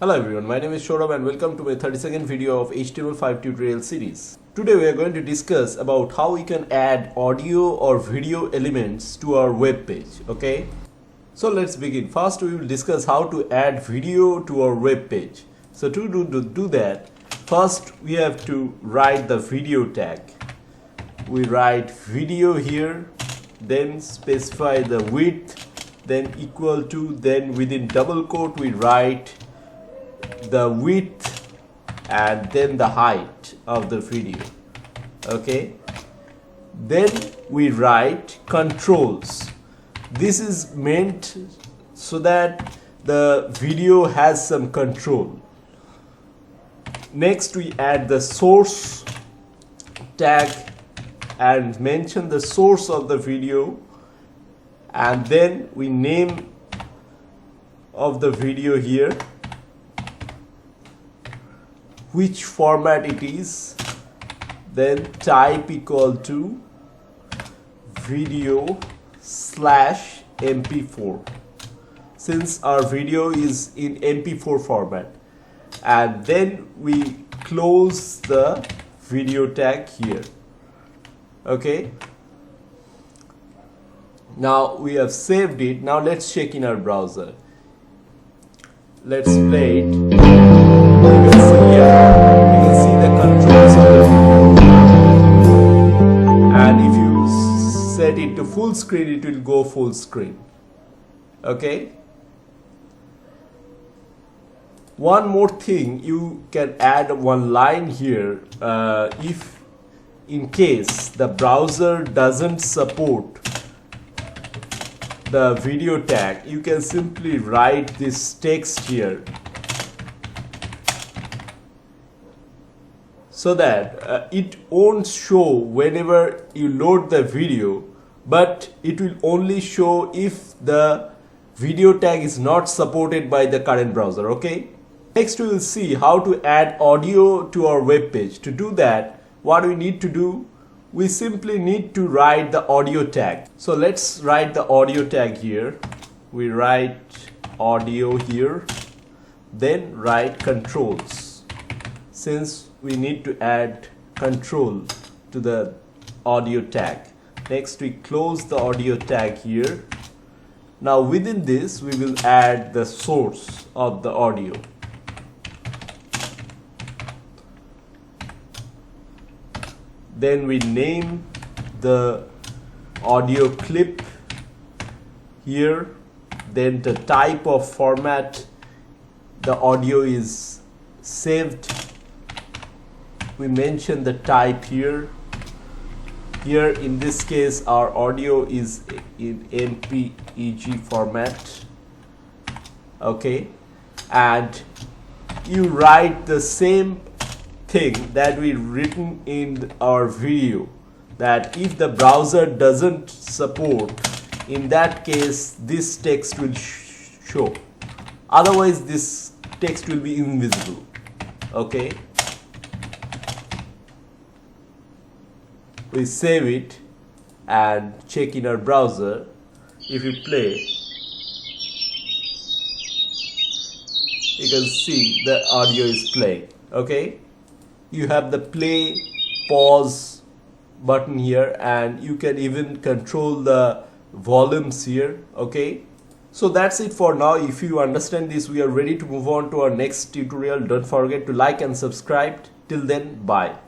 Hello everyone, my name is Shorab and welcome to my 32nd video of HTML5 tutorial series. Today we are going to discuss about how we can add audio or video elements to our web page. Okay, so let's begin. First we will discuss how to add video to our web page. So to do that, first we have to write the video tag. We write video here, then specify the width, then equal to, then within double quote we write the width and then the height of the video. Okay, then we write controls. This is meant so that the video has some control. Next we add the source tag and mention the source of the video, and then we name of the video here, which format it is, then type equal to video slash mp4 since our video is in mp4 format, and then we close the video tag here. Okay, now we have saved it. Now let's check in our browser. Let's play it. You can see here, you can see the controls of the video, and if you set it to full screen, it will go full screen. Okay, one more thing, you can add one line here. If in case the browser doesn't support the video tag, you can simply write this text here so that it won't show whenever you load the video, but it will only show if the video tag is not supported by the current browser. Okay, next we will see how to add audio to our web page. To do that, what we need to do, we simply need to write the audio tag. So let's write the audio tag here. We write audio here, then write controls, since we need to add control to the audio tag. Next we close the audio tag here. Now within this we will add the source of the audio. Then we name the audio clip here, then the type of format the audio is saved. We mention the type here. Here in this case our audio is in MPEG format. Okay, and you write the same thing that we written in our video, that if the browser doesn't support, in that case this text will show, otherwise this text will be invisible. Okay, we save it and check in our browser. If you play, you can see the audio is playing. Okay, you have the play, pause button here, and you can even control the volumes here. Okay, so that's it for now. If you understand this, we are ready to move on to our next tutorial. Don't forget to like and subscribe. Till then, bye.